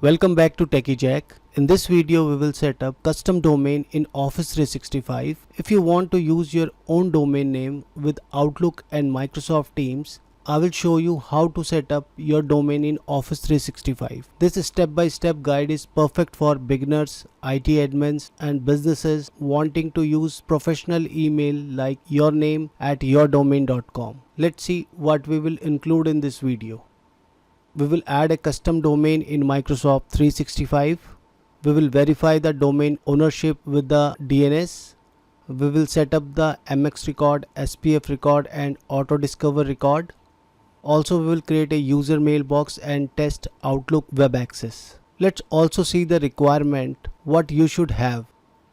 Welcome back to Techi Jack. In this video we will set up custom domain in Office 365. If you want to use your own domain name with Outlook and Microsoft Teams, I will show you how to set up your domain in Office 365. This step-by-step guide is perfect for beginners, IT admins and businesses wanting to use professional email like yourname@yourdomain.com. Let's see what we will include in this video. We will add a custom domain in Microsoft 365. We will verify the domain ownership with the DNS. We will set up the MX record, SPF record and Autodiscover record. Also, we will create a user mailbox and test Outlook web access. Let's also see the requirement what you should have.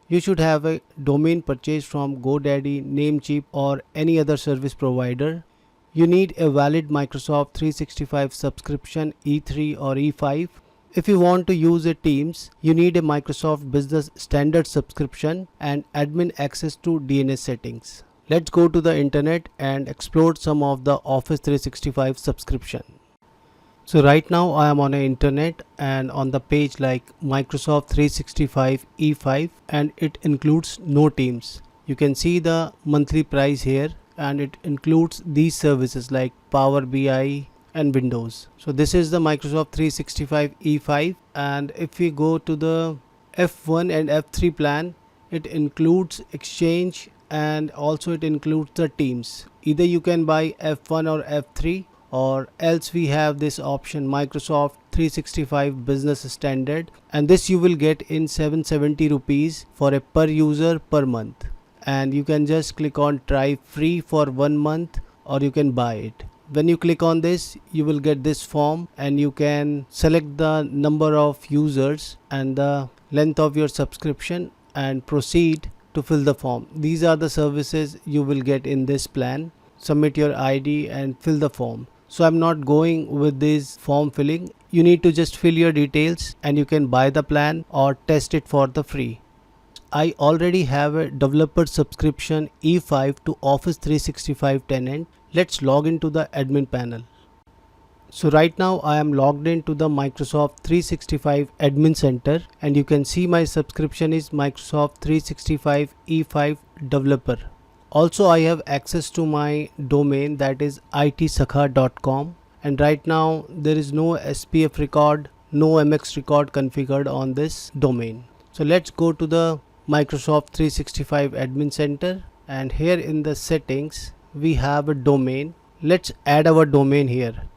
You should have a domain purchased from GoDaddy, Namecheap or any other service provider. You need a valid Microsoft 365 subscription E3 or E5. If you want to use a Teams, you need a Microsoft Business Standard subscription and admin access to DNS settings. Let's go to the internet and explore some of the Office 365 subscription. So right now I am on the internet and on the page like Microsoft 365 E5 and it includes no Teams. You can see the monthly price here and it includes these services like Power BI and Windows. So this is the Microsoft 365 E5, and if we go to the F1 and F3 plan, it includes Exchange and also it includes the Teams. Either you can buy F1 or F3, or else we have this option Microsoft 365 Business Standard, and this you will get in 770 rupees for a per user per month. And you can just click on try free for 1 month or you can buy it. When you click on this, you will get this form and you can select the number of users and the length of your subscription and proceed to fill the form. These are the services you will get in this plan. Submit your ID and fill the form. So I'm not going with this form filling. You need to just fill your details and you can buy the plan or test it for the free. I already have a developer subscription E5 to Office 365 tenant. Let's log into the admin panel. So right now I am logged into the Microsoft 365 admin center and you can see my subscription is Microsoft 365 E5 developer. Also I have access to my domain, that is itsakha.com, and right now there is no SPF record, no MX record configured on this domain. So let's go to the Microsoft 365 admin center, and here in the settings we have a domain. Let's add our domain here.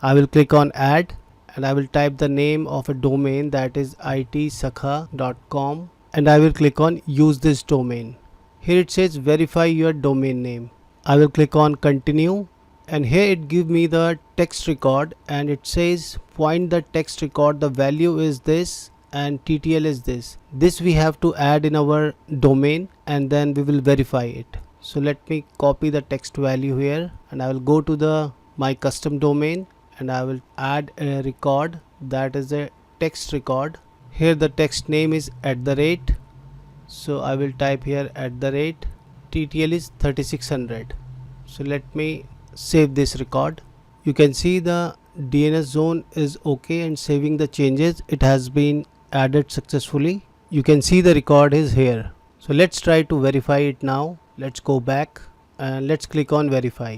I will click on add and I will type the name of a domain, that is itsakha.com, and I will click on use this domain. Here it says verify your domain name. I will click on continue, and here it gives me the text record and it says find the text record, the value is this and TTL is this. This we have to add in our domain and then we will verify it. So let me copy the text value here and I will go to my custom domain and I will add a record, that is a text record. Here the text name is @, so I will type here @, TTL is 3600. So let me save this record. You can see the DNS zone is okay and saving the changes, it has been added successfully. You can see the record is here. So let's try to verify it now. Let's go back and let's click on verify,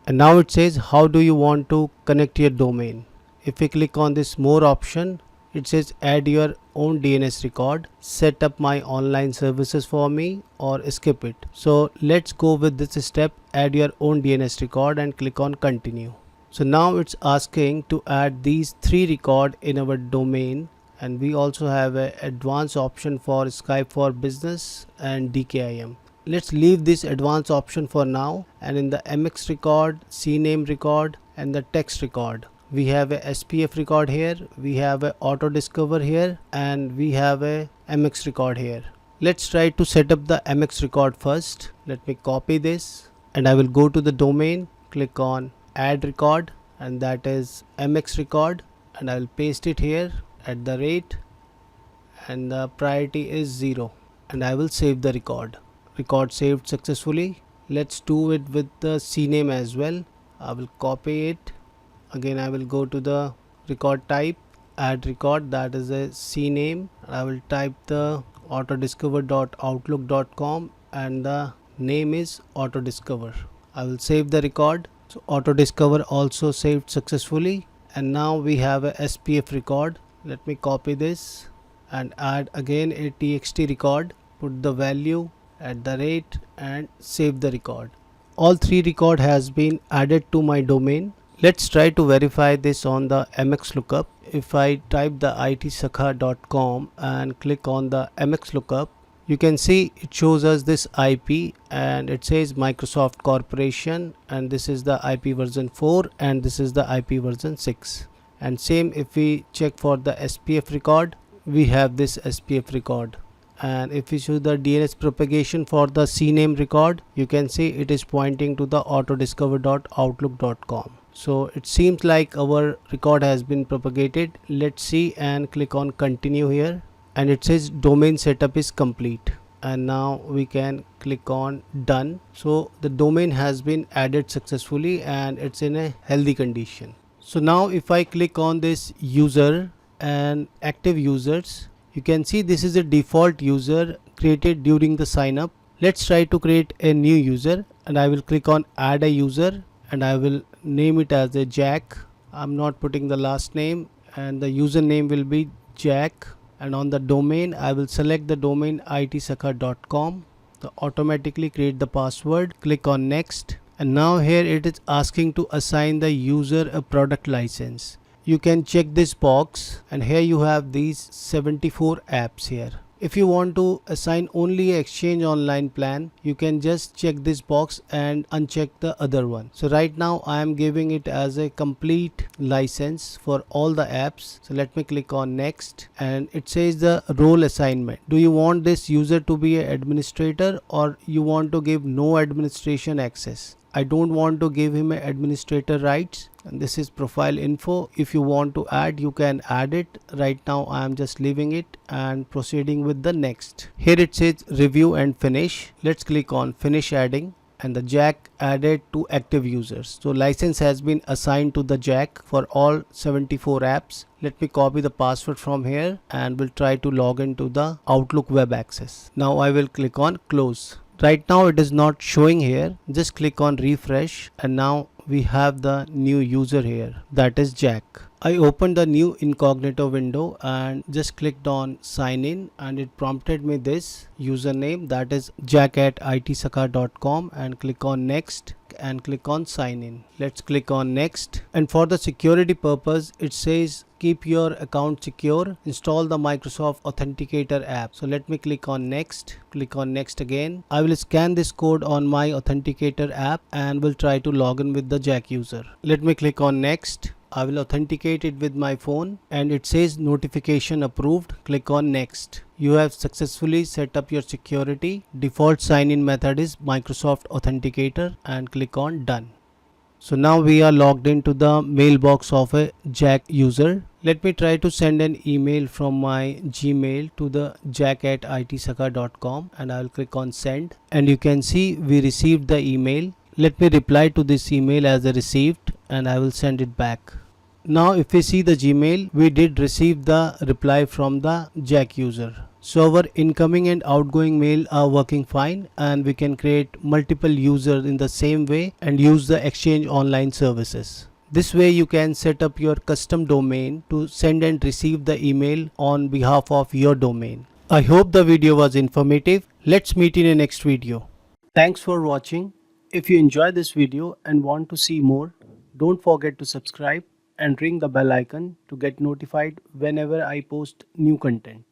and now it says how do you want to connect your domain. If we click on this more option, it says add your own DNS record, set up my online services for me, or skip it. So let's go with this step, add your own DNS record, and click on continue. So now it's asking to add these 3 records in our domain, and we also have an advanced option for Skype for Business and DKIM. Let's leave this advanced option for now, and in the MX record, CNAME record and the text record, we have a SPF record here, we have a Autodiscover here, and we have a MX record here. Let's try to set up the MX record first. Let me copy this and I will go to the domain, click on add record, and that is MX record, and I will paste it here @ and the priority is 0, and I will save the record. Record saved successfully. Let's do it with the CNAME as well. I will copy it. Again I will go to the record type add record, that is a CNAME. I will type the autodiscover.outlook.com and the name is Autodiscover. I will save the record. So Autodiscover also saved successfully, and now we have a SPF record. Let me copy this and add again a txt record, put the value at the rate and save the record. All three record has been added to my domain. Let's try to verify this on the MX lookup. If I type the itsakha.com and click on the MX lookup, you can see it shows us this IP and it says Microsoft Corporation, and this is the IP version 4 and this is the IP version 6. And same if we check for the SPF record, we have this SPF record. And if we show the DNS propagation for the CNAME record, you can see it is pointing to the autodiscover.outlook.com. So it seems like our record has been propagated. Let's see and click on continue here, and it says domain setup is complete, and now we can click on done. So the domain has been added successfully and it's in a healthy condition. So now if I click on this user and active users, you can see this is a default user created during the sign up. Let's try to create a new user, and I will click on add a user and I will name it as a Jack. I'm not putting the last name, and the username will be Jack. And on the domain, I will select the domain itsakha.com. So automatically create the password, click on next, and now here it is asking to assign the user a product license. You can check this box, and here you have these 74 apps here. If you want to assign only Exchange Online plan, you can just check this box and uncheck the other one. So right now I am giving it as a complete license for all the apps. So let me click on next, and it says the role assignment. Do you want this user to be an administrator or you want to give no administration access? I don't want to give him administrator rights, and this is profile info. If you want to add, you can add it. Right now I am just leaving it and proceeding with the next. Here it says review and finish. Let's click on finish adding, and the Jack added to active users. So license has been assigned to the Jack for all 74 apps. Let me copy the password from here and we'll try to log into the Outlook web access. Now I will click on close. Right now it is not showing here. Just click on refresh, and now we have the new user here, that is Jack. I opened the new incognito window and just clicked on sign in, and it prompted me this username, that is jack@itsakha.com, and click on next and click on sign in. Let's click on next, and for the security purpose it says keep your account secure, install the Microsoft Authenticator app. So let me click on next again. I will scan this code on my Authenticator app and will try to log in with the Jack user. Let me click on next. I will authenticate it with my phone, and it says notification approved. Click on next. You have successfully set up your security. Default sign-in method is Microsoft Authenticator, and click on done. So now we are logged into the mailbox of a Jack user. Let me try to send an email from my Gmail to the jack@itsakha.com, and I will click on send, and you can see we received the email. Let me reply to this email as a received, and I will send it back. Now if we see the Gmail, we did receive the reply from the Jack user. So our incoming and outgoing mail are working fine, and we can create multiple users in the same way and use the Exchange Online services. This way you can set up your custom domain to send and receive the email on behalf of your domain. I hope the video was informative. Let's meet in a next video. Thanks for watching. If you enjoyed this video and want to see more, don't forget to subscribe and ring the bell icon to get notified whenever I post new content.